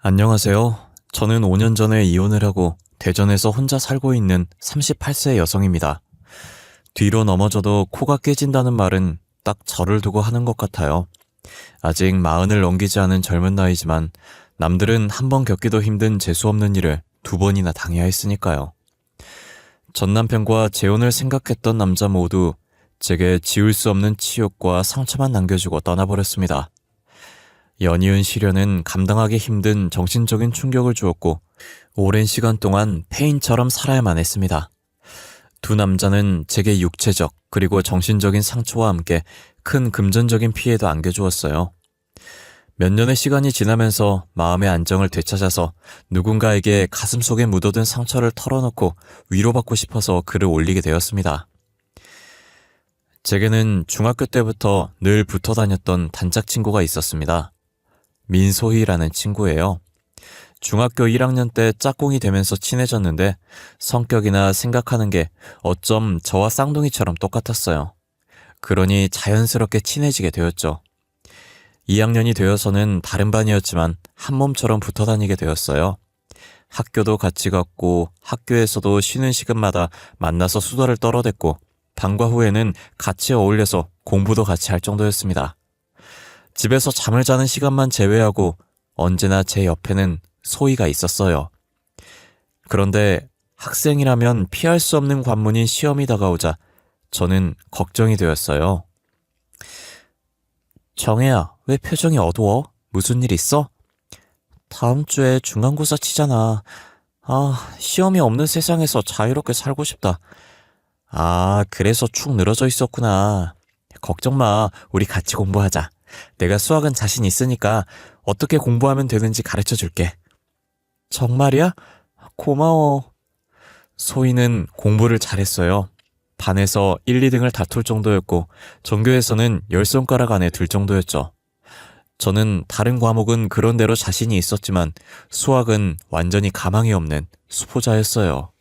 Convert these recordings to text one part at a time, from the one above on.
안녕하세요. 저는 5년 전에 이혼을 하고 대전에서 혼자 살고 있는 38세 여성입니다. 뒤로 넘어져도 코가 깨진다는 말은 딱 저를 두고 하는 것 같아요. 아직 40을 넘기지 않은 젊은 나이지만 남들은 한 번 겪기도 힘든 재수없는 일을 2번이나 당해야 했으니까요. 전 남편과 재혼을 생각했던 남자 모두 제게 지울 수 없는 치욕과 상처만 남겨주고 떠나버렸습니다. 연이은 시련은 감당하기 힘든 정신적인 충격을 주었고 오랜 시간 동안 폐인처럼 살아야만 했습니다. 두 남자는 제게 육체적 그리고 정신적인 상처와 함께 큰 금전적인 피해도 안겨주었어요. 몇 년의 시간이 지나면서 마음의 안정을 되찾아서 누군가에게 가슴속에 묻어둔 상처를 털어놓고 위로받고 싶어서 글을 올리게 되었습니다. 제게는 중학교 때부터 늘 붙어 다녔던 단짝 친구가 있었습니다. 민소희라는 친구예요. 중학교 1학년 때 짝꿍이 되면서 친해졌는데 성격이나 생각하는 게 어쩜 저와 쌍둥이처럼 똑같았어요. 그러니 자연스럽게 친해지게 되었죠. 2학년이 되어서는 다른 반이었지만 한 몸처럼 붙어 다니게 되었어요. 학교도 같이 갔고 학교에서도 쉬는 시간마다 만나서 수다를 떨어댔고 방과 후에는 같이 어울려서 공부도 같이 할 정도였습니다. 집에서 잠을 자는 시간만 제외하고 언제나 제 옆에는 소희가 있었어요. 그런데 학생이라면 피할 수 없는 관문인 시험이 다가오자 저는 걱정이 되었어요. 정혜야, 왜 표정이 어두워? 무슨 일 있어? 다음 주에 중간고사 치잖아. 시험이 없는 세상에서 자유롭게 살고 싶다. 그래서 축 늘어져 있었구나. 걱정 마, 우리 같이 공부하자. 내가 수학은 자신 있으니까 어떻게 공부하면 되는지 가르쳐 줄게. 정말이야? 고마워. 소희는 공부를 잘했어요. 반에서 1, 2등을 다툴 정도였고 전교에서는 10손가락 안에 들 정도였죠. 저는 다른 과목은 그런대로 자신이 있었지만 수학은 완전히 가망이 없는 수포자였어요.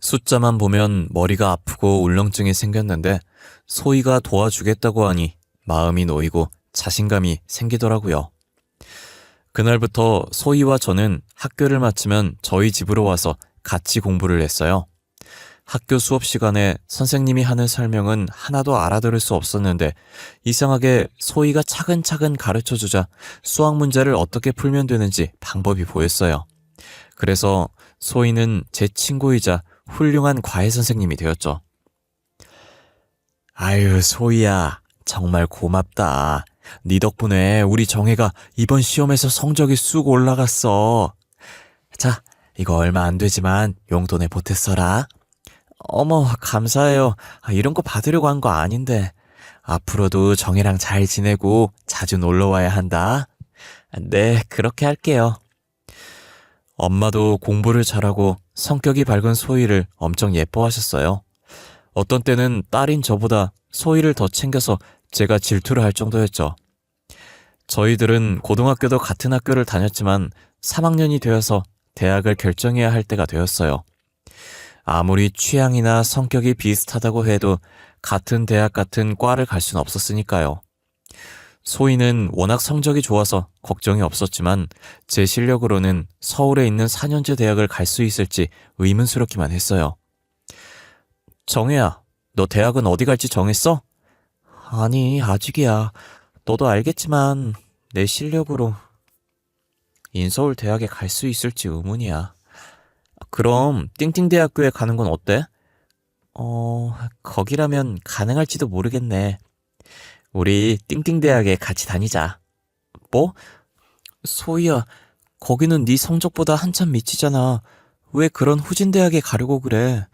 숫자만 보면 머리가 아프고 울렁증이 생겼는데 소희가 도와주겠다고 하니 마음이 놓이고 자신감이 생기더라고요. 그날부터 소희와 저는 학교를 마치면 저희 집으로 와서 같이 공부를 했어요. 학교 수업 시간에 선생님이 하는 설명은 하나도 알아들을 수 없었는데 이상하게 소희가 차근차근 가르쳐주자 수학 문제를 어떻게 풀면 되는지 방법이 보였어요. 그래서 소희는 제 친구이자 훌륭한 과외 선생님이 되었죠. 아유, 소희야. 정말 고맙다. 네 덕분에 우리 정혜가 이번 시험에서 성적이 쑥 올라갔어. 자, 이거 얼마 안 되지만 용돈에 보태 써라. 어머, 감사해요. 이런 거 받으려고 한 거 아닌데. 앞으로도 정혜랑 잘 지내고 자주 놀러 와야 한다. 네, 그렇게 할게요. 엄마도 공부를 잘하고 성격이 밝은 소희를 엄청 예뻐하셨어요. 어떤 때는 딸인 저보다 소희를 더 챙겨서 제가 질투를 할 정도였죠. 저희들은 고등학교도 같은 학교를 다녔지만 3학년이 되어서 대학을 결정해야 할 때가 되었어요. 아무리 취향이나 성격이 비슷하다고 해도 같은 대학 같은 과를 갈 수는 없었으니까요. 소희는 워낙 성적이 좋아서 걱정이 없었지만 제 실력으로는 서울에 있는 4년제 대학을 갈 수 있을지 의문스럽기만 했어요. 정혜야, 너 대학은 어디 갈지 정했어? 아니, 아직이야. 너도 알겠지만 내 실력으로 인서울 대학에 갈 수 있을지 의문이야. 그럼 띵띵대학교에 가는 건 어때? 거기라면 가능할지도 모르겠네. 우리 띵띵대학에 같이 다니자. 뭐? 소희야, 거기는 네 성적보다 한참 미치잖아. 왜 그런 후진대학에 가려고 그래?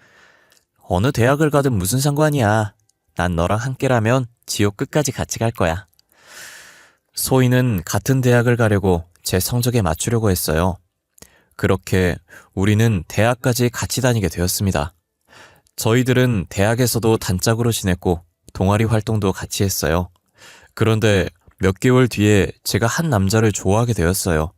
어느 대학을 가든 무슨 상관이야. 난 너랑 함께라면 지옥 끝까지 같이 갈 거야. 소희는 같은 대학을 가려고 제 성적에 맞추려고 했어요. 그렇게 우리는 대학까지 같이 다니게 되었습니다. 저희들은 대학에서도 단짝으로 지냈고 동아리 활동도 같이 했어요. 그런데 몇 개월 뒤에 제가 한 남자를 좋아하게 되었어요.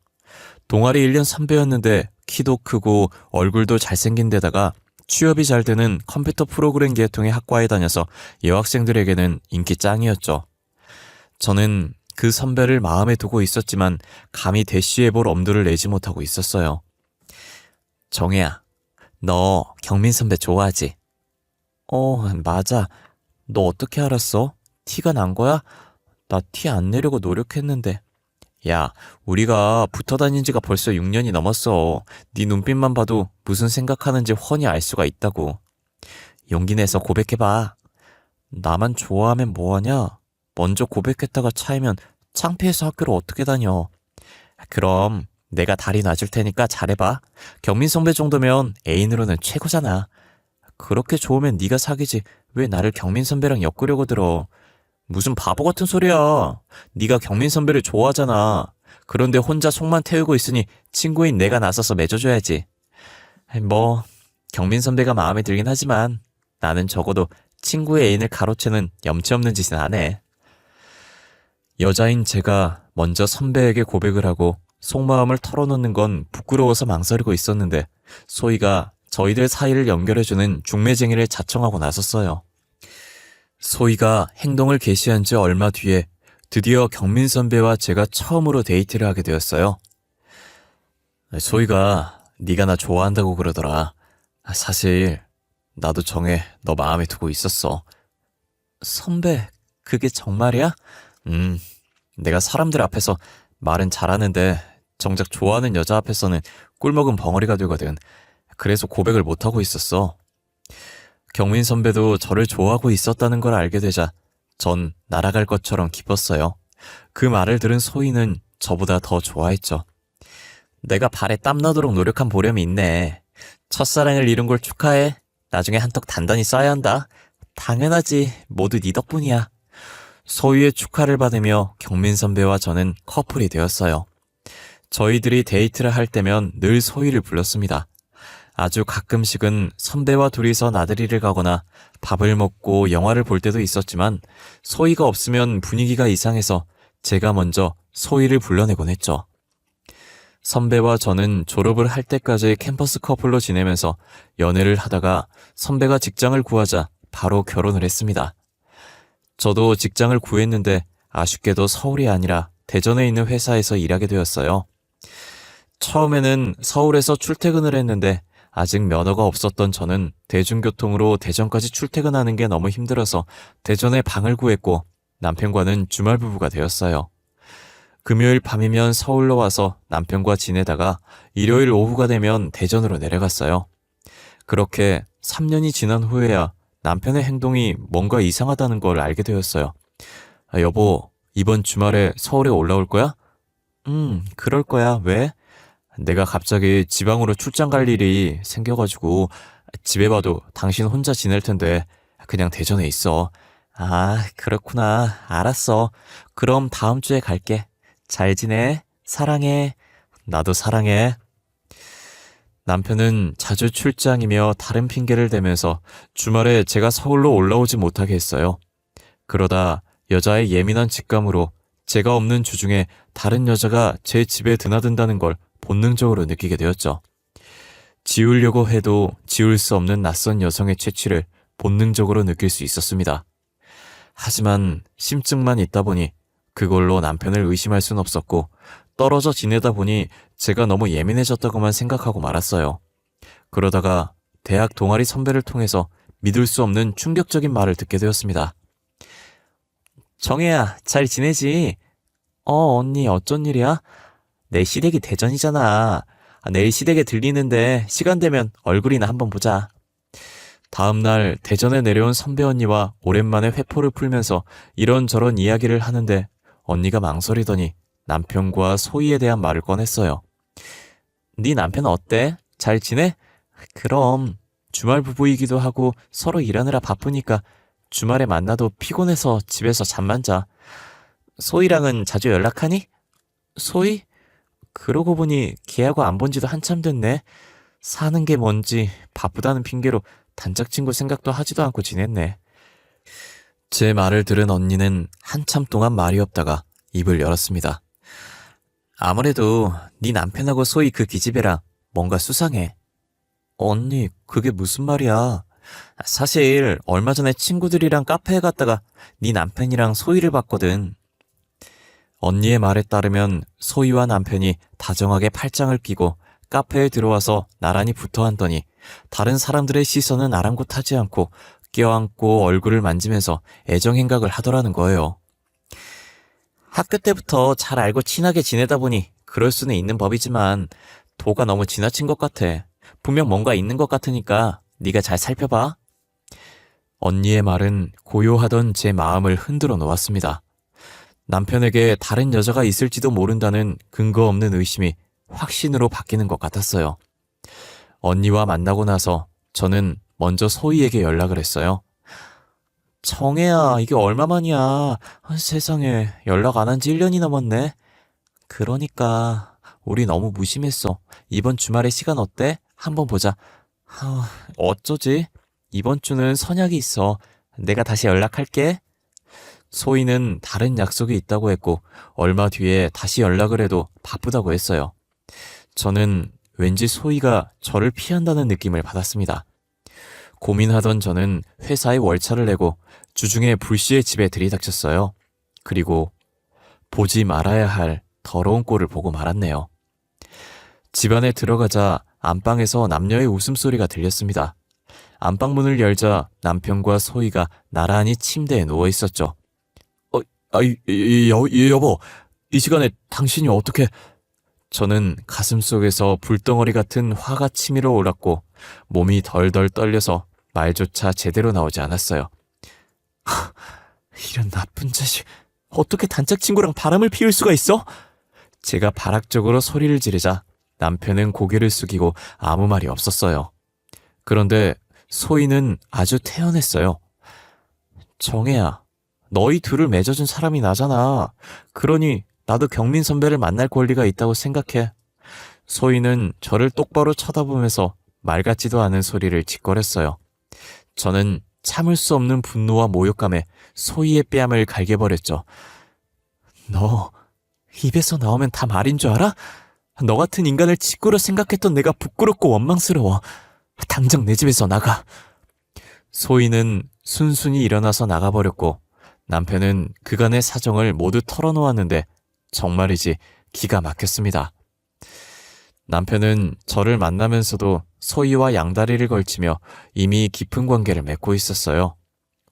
동아리 1년 선배였는데 키도 크고 얼굴도 잘생긴 데다가 취업이 잘 되는 컴퓨터 프로그램 계통의 학과에 다녀서 여학생들에게는 인기 짱이었죠. 저는 그 선배를 마음에 두고 있었지만 감히 대쉬해볼 엄두를 내지 못하고 있었어요. 정혜야, 너 경민 선배 좋아하지? 맞아. 너 어떻게 알았어? 티가 난 거야? 나 티 안 내려고 노력했는데. 야, 우리가 붙어 다닌 지가 벌써 6년이 넘었어. 네 눈빛만 봐도 무슨 생각하는지 훤히 알 수가 있다고. 용기 내서 고백해봐. 나만 좋아하면 뭐하냐? 먼저 고백했다가 차이면 창피해서 학교를 어떻게 다녀? 그럼 내가 다리 놔줄 테니까 잘해봐. 경민 선배 정도면 애인으로는 최고잖아. 그렇게 좋으면 네가 사귀지 왜 나를 경민 선배랑 엮으려고 들어? 무슨 바보 같은 소리야. 네가 경민 선배를 좋아하잖아. 그런데 혼자 속만 태우고 있으니 친구인 내가 나서서 맺어줘야지. 뭐 경민 선배가 마음에 들긴 하지만 나는 적어도 친구의 애인을 가로채는 염치 없는 짓은 안 해. 여자인 제가 먼저 선배에게 고백을 하고 속마음을 털어놓는 건 부끄러워서 망설이고 있었는데 소희가 저희들 사이를 연결해주는 중매쟁이를 자청하고 나섰어요. 소희가 행동을 개시한 지 얼마 뒤에 드디어 경민 선배와 제가 처음으로 데이트를 하게 되었어요. 소희가 네가 나 좋아한다고 그러더라. 사실 나도 정해 너 마음에 두고 있었어. 선배, 그게 정말이야? 내가 사람들 앞에서 말은 잘하는데 정작 좋아하는 여자 앞에서는 꿀먹은 벙어리가 되거든. 그래서 고백을 못하고 있었어. 경민 선배도 저를 좋아하고 있었다는 걸 알게 되자 전 날아갈 것처럼 기뻤어요. 그 말을 들은 소희는 저보다 더 좋아했죠. 내가 발에 땀나도록 노력한 보람이 있네. 첫사랑을 이룬 걸 축하해. 나중에 한턱 단단히 쏴야 한다. 당연하지. 모두 네 덕분이야. 소희의 축하를 받으며 경민 선배와 저는 커플이 되었어요. 저희들이 데이트를 할 때면 늘 소희를 불렀습니다. 아주 가끔씩은 선배와 둘이서 나들이를 가거나 밥을 먹고 영화를 볼 때도 있었지만 소희가 없으면 분위기가 이상해서 제가 먼저 소희를 불러내곤 했죠. 선배와 저는 졸업을 할 때까지 캠퍼스 커플로 지내면서 연애를 하다가 선배가 직장을 구하자 바로 결혼을 했습니다. 저도 직장을 구했는데 아쉽게도 서울이 아니라 대전에 있는 회사에서 일하게 되었어요. 처음에는 서울에서 출퇴근을 했는데 아직 면허가 없었던 저는 대중교통으로 대전까지 출퇴근하는 게 너무 힘들어서 대전에 방을 구했고 남편과는 주말 부부가 되었어요. 금요일 밤이면 서울로 와서 남편과 지내다가 일요일 오후가 되면 대전으로 내려갔어요. 그렇게 3년이 지난 후에야 남편의 행동이 뭔가 이상하다는 걸 알게 되었어요. 여보, 이번 주말에 서울에 올라올 거야? 그럴 거야. 왜? 내가 갑자기 지방으로 출장 갈 일이 생겨가지고 집에 봐도 당신 혼자 지낼 텐데 그냥 대전에 있어. 아, 그렇구나. 알았어. 그럼 다음 주에 갈게. 잘 지내. 사랑해. 나도 사랑해. 남편은 자주 출장이며 다른 핑계를 대면서 주말에 제가 서울로 올라오지 못하게 했어요. 그러다 여자의 예민한 직감으로 제가 없는 주중에 다른 여자가 제 집에 드나든다는 걸 본능적으로 느끼게 되었죠. 지우려고 해도 지울 수 없는 낯선 여성의 채취를 본능적으로 느낄 수 있었습니다. 하지만 심증만 있다 보니 그걸로 남편을 의심할 순 없었고 떨어져 지내다 보니 제가 너무 예민해졌다고만 생각하고 말았어요. 그러다가 대학 동아리 선배를 통해서 믿을 수 없는 충격적인 말을 듣게 되었습니다. 정혜야, 잘 지내지? 언니 어쩐 일이야? 내일 시댁이 대전이잖아. 내일 시댁에 들리는데 시간 되면 얼굴이나 한번 보자. 다음날 대전에 내려온 선배 언니와 오랜만에 회포를 풀면서 이런저런 이야기를 하는데 언니가 망설이더니 남편과 소희에 대한 말을 꺼냈어요. 네 남편 어때? 잘 지내? 그럼 주말 부부이기도 하고 서로 일하느라 바쁘니까 주말에 만나도 피곤해서 집에서 잠만 자. 소희랑은 자주 연락하니? 소희? 그러고 보니 걔하고 안 본 지도 한참 됐네. 사는 게 뭔지 바쁘다는 핑계로 단짝 친구 생각도 하지도 않고 지냈네. 제 말을 들은 언니는 한참 동안 말이 없다가 입을 열었습니다. 아무래도 네 남편하고 소희 그 기집애랑 뭔가 수상해. 언니, 그게 무슨 말이야? 사실 얼마 전에 친구들이랑 카페에 갔다가 네 남편이랑 소희를 봤거든. 언니의 말에 따르면 소희와 남편이 다정하게 팔짱을 끼고 카페에 들어와서 나란히 붙어 앉더니 다른 사람들의 시선은 아랑곳하지 않고 껴안고 얼굴을 만지면서 애정 행각을 하더라는 거예요. 학교 때부터 잘 알고 친하게 지내다 보니 그럴 수는 있는 법이지만 도가 너무 지나친 것 같아. 분명 뭔가 있는 것 같으니까 네가 잘 살펴봐. 언니의 말은 고요하던 제 마음을 흔들어 놓았습니다. 남편에게 다른 여자가 있을지도 모른다는 근거 없는 의심이 확신으로 바뀌는 것 같았어요. 언니와 만나고 나서 저는 먼저 소희에게 연락을 했어요. 정혜야, 이게 얼마만이야. 세상에, 연락 안 한 지 1년이 넘었네. 그러니까 우리 너무 무심했어. 이번 주말에 시간 어때? 한번 보자. 어쩌지? 이번 주는 선약이 있어. 내가 다시 연락할게. 소희는 다른 약속이 있다고 했고 얼마 뒤에 다시 연락을 해도 바쁘다고 했어요. 저는 왠지 소희가 저를 피한다는 느낌을 받았습니다. 고민하던 저는 회사에 월차를 내고 주중에 불시에 집에 들이닥쳤어요. 그리고 보지 말아야 할 더러운 꼴을 보고 말았네요. 집 안에 들어가자 안방에서 남녀의 웃음소리가 들렸습니다. 안방문을 열자 남편과 소희가 나란히 침대에 누워 있었죠. 여보, 이 시간에 당신이 어떻게... 저는 가슴속에서 불덩어리 같은 화가 치밀어 올랐고 몸이 덜덜 떨려서 말조차 제대로 나오지 않았어요. 이런 나쁜 자식, 어떻게 단짝 친구랑 바람을 피울 수가 있어? 제가 발악적으로 소리를 지르자 남편은 고개를 숙이고 아무 말이 없었어요. 그런데 소희는 아주 태연했어요. 정혜야, 너희 둘을 맺어준 사람이 나잖아. 그러니 나도 경민 선배를 만날 권리가 있다고 생각해. 소희는 저를 똑바로 쳐다보면서 말 같지도 않은 소리를 짓거렸어요. 저는 참을 수 없는 분노와 모욕감에 소희의 뺨을 갈겨버렸죠. 너 입에서 나오면 다 말인 줄 알아? 너 같은 인간을 직구로 생각했던 내가 부끄럽고 원망스러워. 당장 내 집에서 나가. 소희는 순순히 일어나서 나가버렸고 남편은 그간의 사정을 모두 털어놓았는데 정말이지 기가 막혔습니다. 남편은 저를 만나면서도 소희와 양다리를 걸치며 이미 깊은 관계를 맺고 있었어요.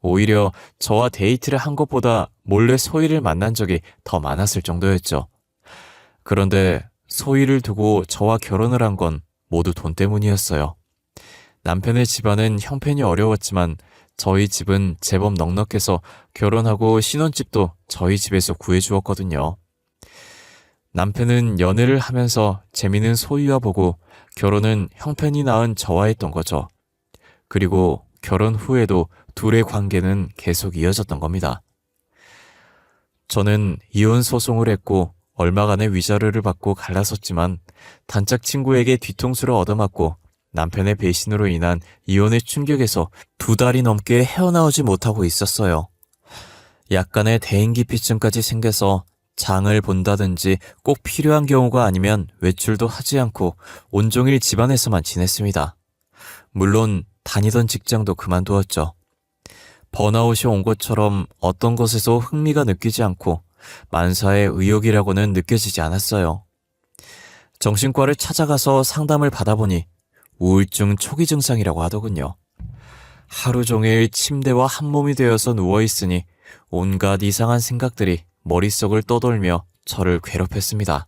오히려 저와 데이트를 한 것보다 몰래 소희를 만난 적이 더 많았을 정도였죠. 그런데 소희를 두고 저와 결혼을 한 건 모두 돈 때문이었어요. 남편의 집안은 형편이 어려웠지만 저희 집은 제법 넉넉해서 결혼하고 신혼집도 저희 집에서 구해주었거든요. 남편은 연애를 하면서 재미있는 소희와 보고 결혼은 형편이 나은 저와 했던 거죠. 그리고 결혼 후에도 둘의 관계는 계속 이어졌던 겁니다. 저는 이혼 소송을 했고 얼마간의 위자료를 받고 갈라섰지만 단짝 친구에게 뒤통수를 얻어맞고 남편의 배신으로 인한 이혼의 충격에서 2달이 넘게 헤어나오지 못하고 있었어요. 약간의 대인기피증까지 생겨서 장을 본다든지 꼭 필요한 경우가 아니면 외출도 하지 않고 온종일 집안에서만 지냈습니다. 물론 다니던 직장도 그만두었죠. 번아웃이 온 것처럼 어떤 것에서 흥미가 느끼지 않고 만사의 의욕이라고는 느껴지지 않았어요. 정신과를 찾아가서 상담을 받아보니 우울증 초기 증상이라고 하더군요. 하루 종일 침대와 한 몸이 되어서 누워있으니 온갖 이상한 생각들이 머릿속을 떠돌며 저를 괴롭혔습니다.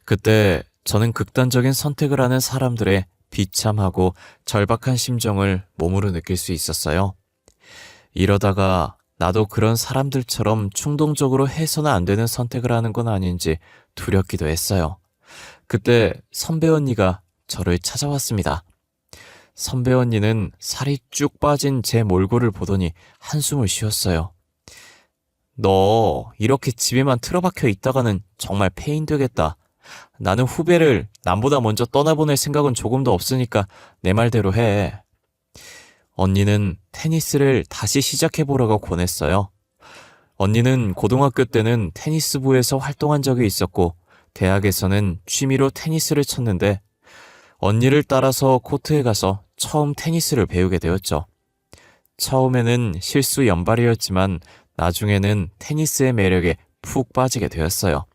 그때 저는 극단적인 선택을 하는 사람들의 비참하고 절박한 심정을 몸으로 느낄 수 있었어요. 이러다가 나도 그런 사람들처럼 충동적으로 해서는 안 되는 선택을 하는 건 아닌지 두렵기도 했어요. 그때 선배 언니가 저를 찾아왔습니다. 선배 언니는 살이 쭉 빠진 제 몰골을 보더니 한숨을 쉬었어요. 너 이렇게 집에만 틀어박혀 있다가는 정말 폐인 되겠다. 나는 후배를 남보다 먼저 떠나보낼 생각은 조금도 없으니까 내 말대로 해. 언니는 테니스를 다시 시작해보라고 권했어요. 언니는 고등학교 때는 테니스부에서 활동한 적이 있었고 대학에서는 취미로 테니스를 쳤는데 언니를 따라서 코트에 가서 처음 테니스를 배우게 되었죠. 처음에는 실수 연발이었지만 나중에는 테니스의 매력에 푹 빠지게 되었어요.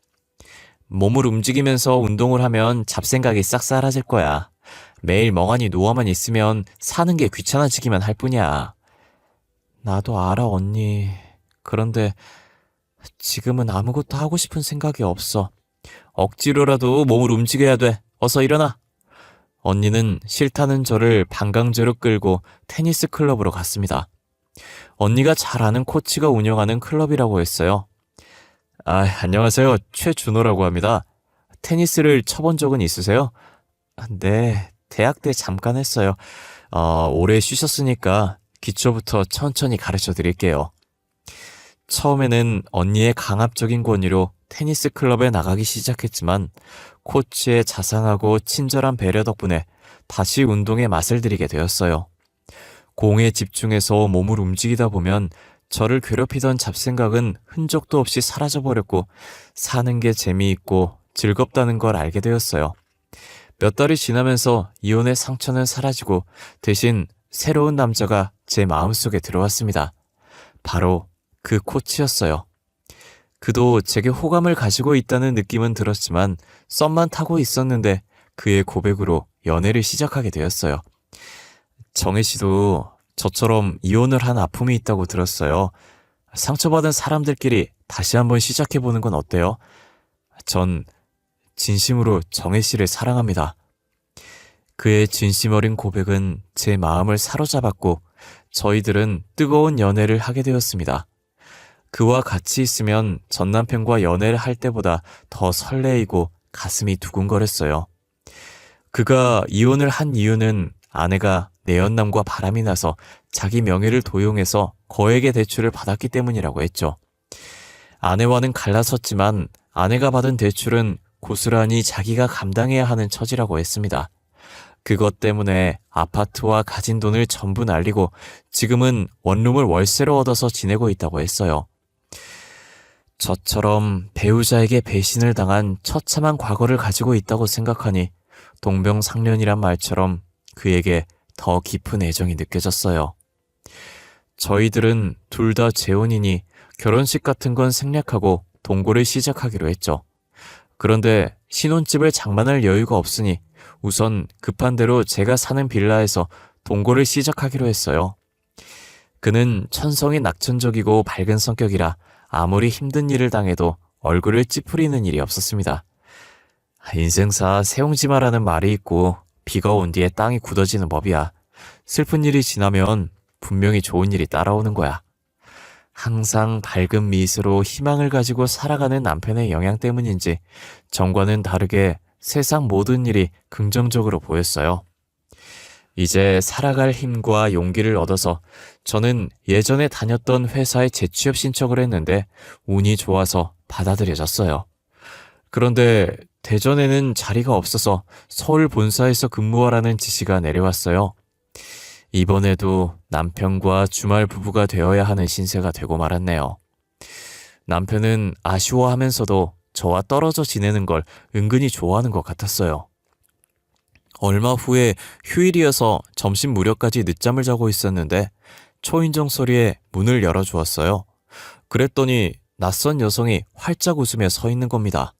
몸을 움직이면서 운동을 하면 잡생각이 싹 사라질 거야. 매일 멍하니 누워만 있으면 사는 게 귀찮아지기만 할 뿐이야. 나도 알아, 언니. 그런데 지금은 아무것도 하고 싶은 생각이 없어. 억지로라도 몸을 움직여야 돼. 어서 일어나. 언니는 싫다는 저를 반강제로 끌고 테니스 클럽으로 갔습니다. 언니가 잘 아는 코치가 운영하는 클럽이라고 했어요. 안녕하세요. 최준호라고 합니다. 테니스를 쳐본 적은 있으세요? 네, 대학 때 잠깐 했어요. 오래 쉬셨으니까 기초부터 천천히 가르쳐 드릴게요. 처음에는 언니의 강압적인 권유로 테니스 클럽에 나가기 시작했지만 코치의 자상하고 친절한 배려 덕분에 다시 운동에 맛을 들이게 되었어요. 공에 집중해서 몸을 움직이다 보면 저를 괴롭히던 잡생각은 흔적도 없이 사라져버렸고 사는 게 재미있고 즐겁다는 걸 알게 되었어요. 몇 달이 지나면서 이혼의 상처는 사라지고 대신 새로운 남자가 제 마음속에 들어왔습니다. 바로 그 코치였어요. 그도 제게 호감을 가지고 있다는 느낌은 들었지만 썸만 타고 있었는데 그의 고백으로 연애를 시작하게 되었어요. 정혜 씨도 저처럼 이혼을 한 아픔이 있다고 들었어요. 상처받은 사람들끼리 다시 한번 시작해보는 건 어때요? 전 진심으로 정혜 씨를 사랑합니다. 그의 진심 어린 고백은 제 마음을 사로잡았고 저희들은 뜨거운 연애를 하게 되었습니다. 그와 같이 있으면 전 남편과 연애를 할 때보다 더 설레이고 가슴이 두근거렸어요. 그가 이혼을 한 이유는 아내가 내연남과 바람이 나서 자기 명의를 도용해서 거액의 대출을 받았기 때문이라고 했죠. 아내와는 갈라섰지만 아내가 받은 대출은 고스란히 자기가 감당해야 하는 처지라고 했습니다. 그것 때문에 아파트와 가진 돈을 전부 날리고 지금은 원룸을 월세로 얻어서 지내고 있다고 했어요. 저처럼 배우자에게 배신을 당한 처참한 과거를 가지고 있다고 생각하니 동병상련이란 말처럼 그에게 더 깊은 애정이 느껴졌어요. 저희들은 둘 다 재혼이니 결혼식 같은 건 생략하고 동거를 시작하기로 했죠. 그런데 신혼집을 장만할 여유가 없으니 우선 급한 대로 제가 사는 빌라에서 동거를 시작하기로 했어요. 그는 천성이 낙천적이고 밝은 성격이라 아무리 힘든 일을 당해도 얼굴을 찌푸리는 일이 없었습니다. 인생사 세옹지마라는 말이 있고 비가 온 뒤에 땅이 굳어지는 법이야. 슬픈 일이 지나면 분명히 좋은 일이 따라오는 거야. 항상 밝은 미소로 희망을 가지고 살아가는 남편의 영향 때문인지 전과는 다르게 세상 모든 일이 긍정적으로 보였어요. 이제 살아갈 힘과 용기를 얻어서 저는 예전에 다녔던 회사에 재취업 신청을 했는데 운이 좋아서 받아들여졌어요. 그런데 대전에는 자리가 없어서 서울 본사에서 근무하라는 지시가 내려왔어요. 이번에도 남편과 주말 부부가 되어야 하는 신세가 되고 말았네요. 남편은 아쉬워하면서도 저와 떨어져 지내는 걸 은근히 좋아하는 것 같았어요. 얼마 후에 휴일이어서 점심 무렵까지 늦잠을 자고 있었는데 초인종 소리에 문을 열어주었어요. 그랬더니 낯선 여성이 활짝 웃으며 서 있는 겁니다.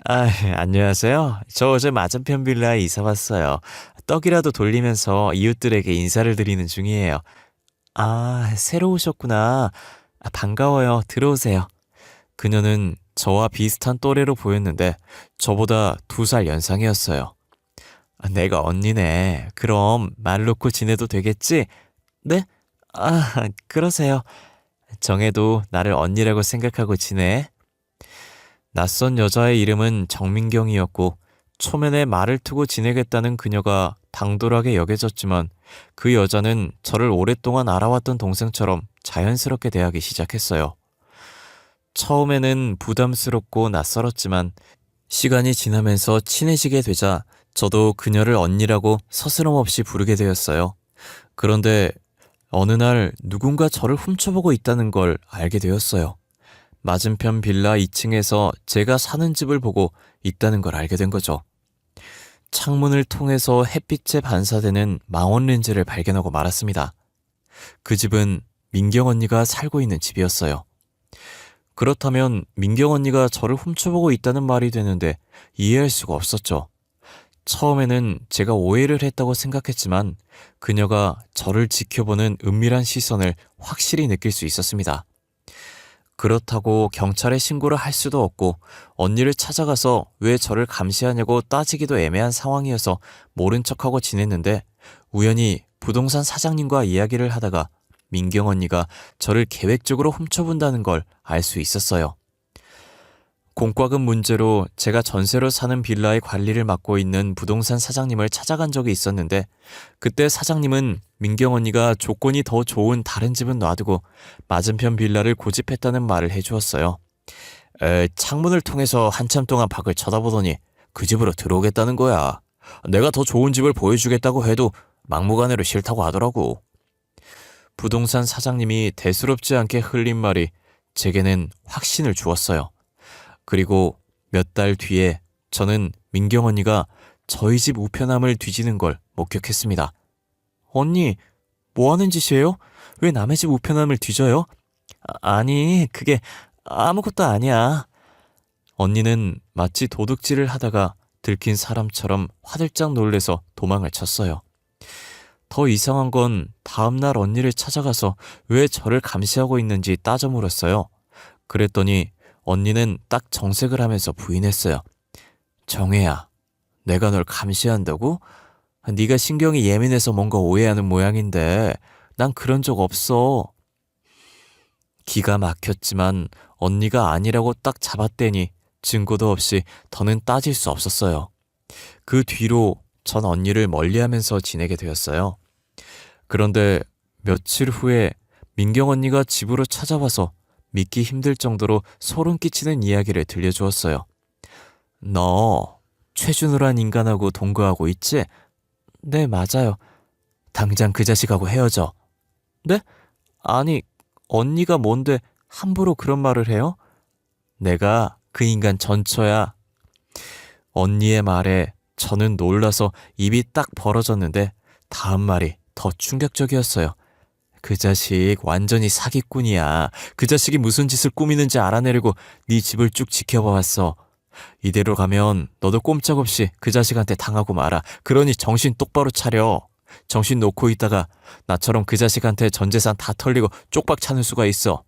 안녕하세요. 저 어제 맞은편 빌라에 이사 왔어요. 떡이라도 돌리면서 이웃들에게 인사를 드리는 중이에요. 새로 오셨구나. 반가워요. 들어오세요. 그녀는 저와 비슷한 또래로 보였는데 저보다 2살 연상이었어요. 내가 언니네. 그럼 말 놓고 지내도 되겠지? 네? 그러세요. 정혜도 나를 언니라고 생각하고 지내. 낯선 여자의 이름은 정민경이었고 초면에 말을 트고 지내겠다는 그녀가 당돌하게 여겨졌지만 그 여자는 저를 오랫동안 알아왔던 동생처럼 자연스럽게 대하기 시작했어요. 처음에는 부담스럽고 낯설었지만 시간이 지나면서 친해지게 되자 저도 그녀를 언니라고 서스럼 없이 부르게 되었어요. 그런데 어느 날 누군가 저를 훔쳐보고 있다는 걸 알게 되었어요. 맞은편 빌라 2층에서 제가 사는 집을 보고 있다는 걸 알게 된 거죠. 창문을 통해서 햇빛에 반사되는 망원 렌즈를 발견하고 말았습니다. 그 집은 민경 언니가 살고 있는 집이었어요. 그렇다면 민경 언니가 저를 훔쳐보고 있다는 말이 되는데 이해할 수가 없었죠. 처음에는 제가 오해를 했다고 생각했지만 그녀가 저를 지켜보는 은밀한 시선을 확실히 느낄 수 있었습니다. 그렇다고 경찰에 신고를 할 수도 없고 언니를 찾아가서 왜 저를 감시하냐고 따지기도 애매한 상황이어서 모른 척하고 지냈는데 우연히 부동산 사장님과 이야기를 하다가 민경 언니가 저를 계획적으로 훔쳐본다는 걸 알 수 있었어요. 공과금 문제로 제가 전세로 사는 빌라의 관리를 맡고 있는 부동산 사장님을 찾아간 적이 있었는데 그때 사장님은 민경 언니가 조건이 더 좋은 다른 집은 놔두고 맞은편 빌라를 고집했다는 말을 해주었어요. 창문을 통해서 한참 동안 밖을 쳐다보더니 그 집으로 들어오겠다는 거야. 내가 더 좋은 집을 보여주겠다고 해도 막무가내로 싫다고 하더라고. 부동산 사장님이 대수롭지 않게 흘린 말이 제게는 확신을 주었어요. 그리고 몇 달 뒤에 저는 민경 언니가 저희 집 우편함을 뒤지는 걸 목격했습니다. 언니, 뭐 하는 짓이에요? 왜 남의 집 우편함을 뒤져요? 아니, 그게 아무것도 아니야. 언니는 마치 도둑질을 하다가 들킨 사람처럼 화들짝 놀래서 도망을 쳤어요. 더 이상한 건 다음날 언니를 찾아가서 왜 저를 감시하고 있는지 따져 물었어요. 그랬더니 언니는 딱 정색을 하면서 부인했어요. 정혜야, 내가 널 감시한다고? 네가 신경이 예민해서 뭔가 오해하는 모양인데 난 그런 적 없어. 기가 막혔지만 언니가 아니라고 딱 잡아떼니 증거도 없이 더는 따질 수 없었어요. 그 뒤로 전 언니를 멀리하면서 지내게 되었어요. 그런데 며칠 후에 민경 언니가 집으로 찾아와서 믿기 힘들 정도로 소름 끼치는 이야기를 들려주었어요. 너 최준우란 인간하고 동거하고 있지? 네, 맞아요. 당장 그 자식하고 헤어져. 네? 아니, 언니가 뭔데 함부로 그런 말을 해요? 내가 그 인간 전처야. 언니의 말에 저는 놀라서 입이 딱 벌어졌는데 다음 말이 더 충격적이었어요. 그 자식 완전히 사기꾼이야. 그 자식이 무슨 짓을 꾸미는지 알아내려고 네 집을 쭉 지켜봐왔어. 이대로 가면 너도 꼼짝없이 그 자식한테 당하고 말아. 그러니 정신 똑바로 차려. 정신 놓고 있다가 나처럼 그 자식한테 전 재산 다 털리고 쪽박 차는 수가 있어.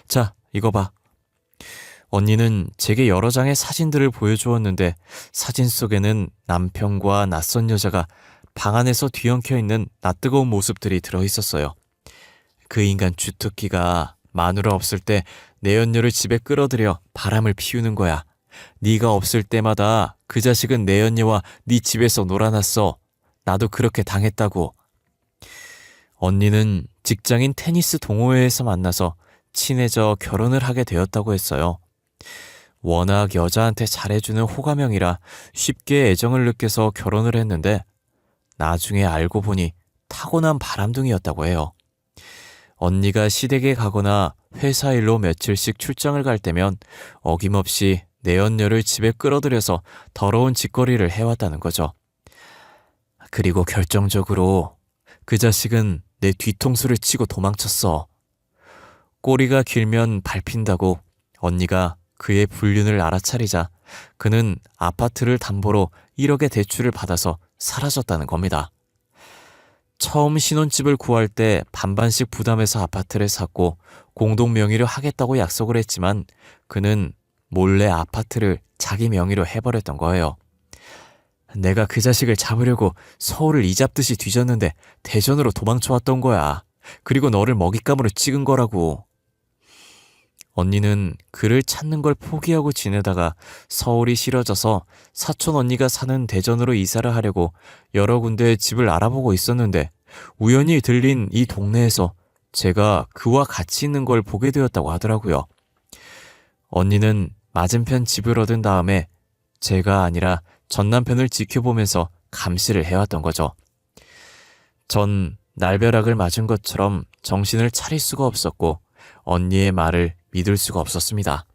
자, 이거 봐. 언니는 제게 여러 장의 사진들을 보여주었는데 사진 속에는 남편과 낯선 여자가 방 안에서 뒤엉켜 있는 낯뜨거운 모습들이 들어있었어요. 그 인간 주특기가 마누라 없을 때 내 연녀를 집에 끌어들여 바람을 피우는 거야. 네가 없을 때마다 그 자식은 내 연녀와 네 집에서 놀아났어. 나도 그렇게 당했다고. 언니는 직장인 테니스 동호회에서 만나서 친해져 결혼을 하게 되었다고 했어요. 워낙 여자한테 잘해주는 호감형이라 쉽게 애정을 느껴서 결혼을 했는데 나중에 알고 보니 타고난 바람둥이였다고 해요. 언니가 시댁에 가거나 회사 일로 며칠씩 출장을 갈 때면 어김없이 내 연녀를 집에 끌어들여서 더러운 짓거리를 해왔다는 거죠. 그리고 결정적으로 그 자식은 내 뒤통수를 치고 도망쳤어. 꼬리가 길면 밟힌다고 언니가 그의 불륜을 알아차리자 그는 아파트를 담보로 1억의 대출을 받아서 사라졌다는 겁니다. 처음 신혼집을 구할 때 반반씩 부담해서 아파트를 샀고 공동 명의로 하겠다고 약속을 했지만 그는 몰래 아파트를 자기 명의로 해버렸던 거예요. 내가 그 자식을 잡으려고 서울을 이잡듯이 뒤졌는데 대전으로 도망쳐왔던 거야. 그리고 너를 먹잇감으로 찍은 거라고. 언니는 그를 찾는 걸 포기하고 지내다가 서울이 싫어져서 사촌 언니가 사는 대전으로 이사를 하려고 여러 군데 집을 알아보고 있었는데 우연히 들린 이 동네에서 제가 그와 같이 있는 걸 보게 되었다고 하더라고요. 언니는 맞은편 집을 얻은 다음에 제가 아니라 전 남편을 지켜보면서 감시를 해왔던 거죠. 전 날벼락을 맞은 것처럼 정신을 차릴 수가 없었고 언니의 말을 믿을 수가 없었습니다.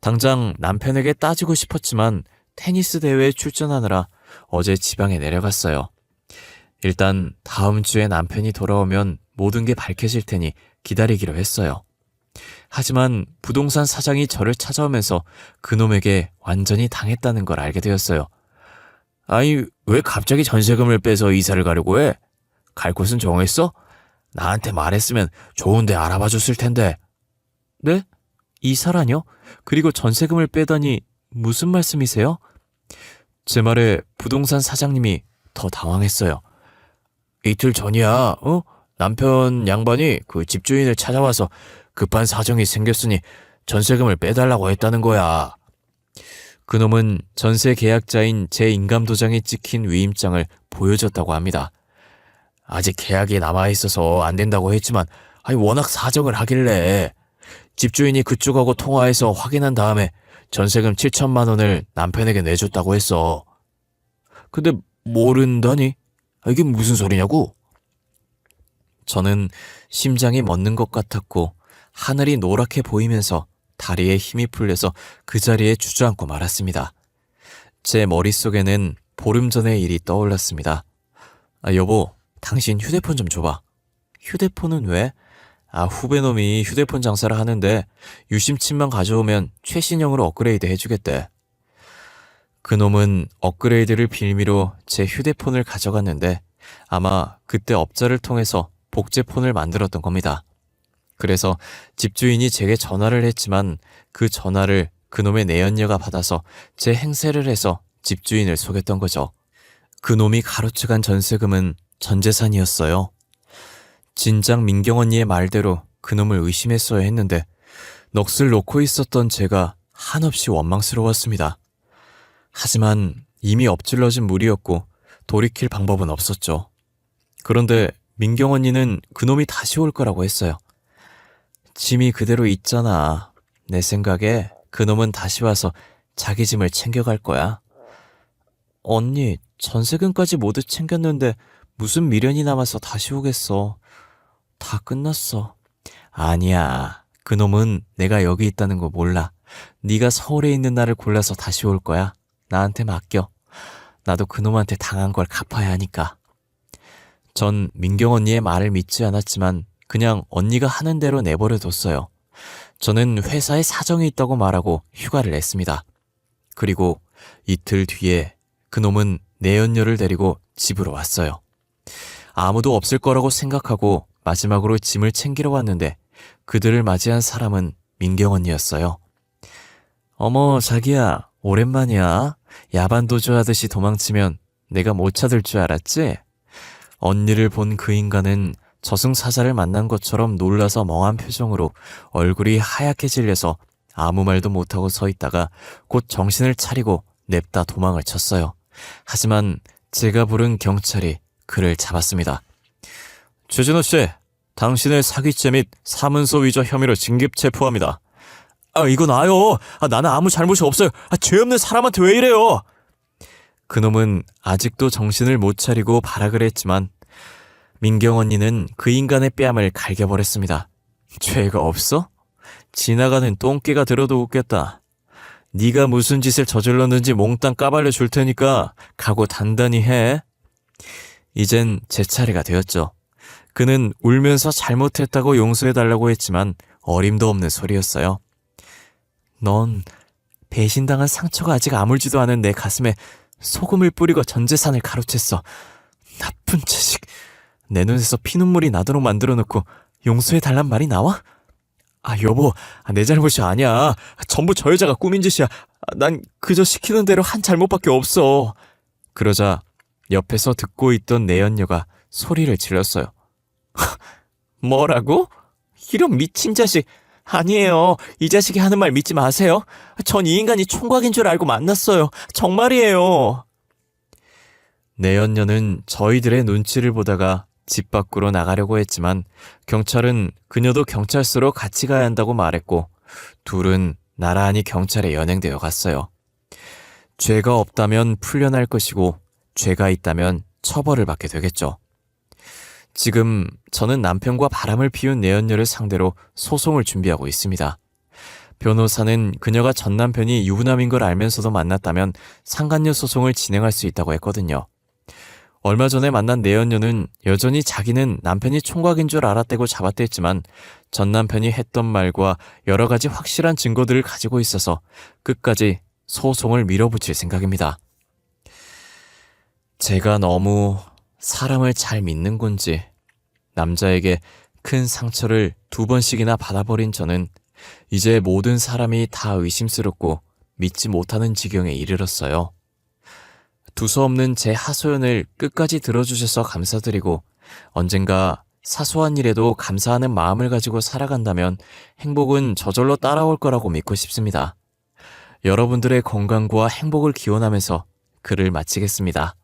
당장 남편에게 따지고 싶었지만 테니스 대회에 출전하느라 어제 지방에 내려갔어요. 일단 다음 주에 남편이 돌아오면 모든 게 밝혀질 테니 기다리기로 했어요. 하지만 부동산 사장이 저를 찾아오면서 그놈에게 완전히 당했다는 걸 알게 되었어요. 아니, 왜 갑자기 전세금을 빼서 이사를 가려고 해? 갈 곳은 정했어? 나한테 말했으면 좋은 데 알아봐 줬을 텐데. 네? 이사라뇨? 그리고 전세금을 빼다니 무슨 말씀이세요? 제 말에 부동산 사장님이 더 당황했어요. 이틀 전이야, 남편 양반이 그 집주인을 찾아와서 급한 사정이 생겼으니 전세금을 빼달라고 했다는 거야. 그놈은 전세 계약자인 제 인감도장에 찍힌 위임장을 보여줬다고 합니다. 아직 계약이 남아있어서 안 된다고 했지만 워낙 사정을 하길래 집주인이 그쪽하고 통화해서 확인한 다음에 전세금 7천만 원을 남편에게 내줬다고 했어. 근데 모른다니? 이게 무슨 소리냐고? 저는 심장이 멎는 것 같았고 하늘이 노랗게 보이면서 다리에 힘이 풀려서 그 자리에 주저앉고 말았습니다. 제 머릿속에는 보름 전의 일이 떠올랐습니다. 여보, 당신 휴대폰 좀 줘봐. 휴대폰은 왜? 후배놈이 휴대폰 장사를 하는데 유심칩만 가져오면 최신형으로 업그레이드 해주겠대. 그놈은 업그레이드를 빌미로 제 휴대폰을 가져갔는데 아마 그때 업자를 통해서 복제폰을 만들었던 겁니다. 그래서 집주인이 제게 전화를 했지만 그 전화를 그놈의 내연녀가 받아서 제 행세를 해서 집주인을 속였던 거죠. 그놈이 가로채간 전세금은 전 재산이었어요. 진작 민경 언니의 말대로 그놈을 의심했어야 했는데 넋을 놓고 있었던 제가 한없이 원망스러웠습니다. 하지만 이미 엎질러진 물이었고 돌이킬 방법은 없었죠. 그런데 민경 언니는 그놈이 다시 올 거라고 했어요. 짐이 그대로 있잖아. 내 생각에 그놈은 다시 와서 자기 짐을 챙겨갈 거야. 언니, 전세금까지 모두 챙겼는데 무슨 미련이 남아서 다시 오겠어. 다 끝났어. 아니야. 그놈은 내가 여기 있다는 거 몰라. 네가 서울에 있는 날을 골라서 다시 올 거야. 나한테 맡겨. 나도 그놈한테 당한 걸 갚아야 하니까. 전 민경 언니의 말을 믿지 않았지만 그냥 언니가 하는 대로 내버려 뒀어요. 저는 회사에 사정이 있다고 말하고 휴가를 냈습니다. 그리고 이틀 뒤에 그놈은 내연녀를 데리고 집으로 왔어요. 아무도 없을 거라고 생각하고 마지막으로 짐을 챙기러 왔는데 그들을 맞이한 사람은 민경 언니였어요. 어머, 자기야, 오랜만이야. 야반도주 하듯이 도망치면 내가 못 찾을 줄 알았지? 언니를 본 그 인간은 저승사자를 만난 것처럼 놀라서 멍한 표정으로 얼굴이 하얗게 질려서 아무 말도 못하고 서 있다가 곧 정신을 차리고 냅다 도망을 쳤어요. 하지만 제가 부른 경찰이 그를 잡았습니다. 최진호 씨, 당신을 사기죄 및 사문서 위조 혐의로 긴급 체포합니다. 이거 나요. 나는 아무 잘못이 없어요. 죄 없는 사람한테 왜 이래요? 그놈은 아직도 정신을 못 차리고 발악을 했지만 민경 언니는 그 인간의 뺨을 갈겨버렸습니다. 죄가 없어? 지나가는 똥개가 들어도 웃겠다. 네가 무슨 짓을 저질렀는지 몽땅 까발려 줄 테니까 각오 단단히 해. 이젠 제 차례가 되었죠. 그는 울면서 잘못했다고 용서해달라고 했지만 어림도 없는 소리였어요. 넌 배신당한 상처가 아직 아물지도 않은 내 가슴에 소금을 뿌리고 전 재산을 가로챘어. 나쁜 자식. 내 눈에서 피눈물이 나도록 만들어놓고 용서해달란 말이 나와? 여보, 내 잘못이 아니야. 전부 저 여자가 꾸민 짓이야. 난 그저 시키는 대로 한 잘못밖에 없어. 그러자 옆에서 듣고 있던 내연녀가 소리를 질렀어요. 뭐라고? 이런 미친 자식. 아니에요. 이 자식이 하는 말 믿지 마세요. 전 이 인간이 총각인 줄 알고 만났어요. 정말이에요. 내연녀는 저희들의 눈치를 보다가 집 밖으로 나가려고 했지만 경찰은 그녀도 경찰서로 같이 가야 한다고 말했고 둘은 나란히 경찰에 연행되어 갔어요. 죄가 없다면 풀려날 것이고 죄가 있다면 처벌을 받게 되겠죠. 지금 저는 남편과 바람을 피운 내연녀를 상대로 소송을 준비하고 있습니다. 변호사는 그녀가 전 남편이 유부남인 걸 알면서도 만났다면 상간녀 소송을 진행할 수 있다고 했거든요. 얼마 전에 만난 내연녀는 여전히 자기는 남편이 총각인 줄 알았다고 잡아댔지만 전 남편이 했던 말과 여러 가지 확실한 증거들을 가지고 있어서 끝까지 소송을 밀어붙일 생각입니다. 제가 너무 사람을 잘 믿는 건지 남자에게 큰 상처를 2번씩이나 받아버린 저는 이제 모든 사람이 다 의심스럽고 믿지 못하는 지경에 이르렀어요. 두서없는 제 하소연을 끝까지 들어주셔서 감사드리고 언젠가 사소한 일에도 감사하는 마음을 가지고 살아간다면 행복은 저절로 따라올 거라고 믿고 싶습니다. 여러분들의 건강과 행복을 기원하면서 글을 마치겠습니다.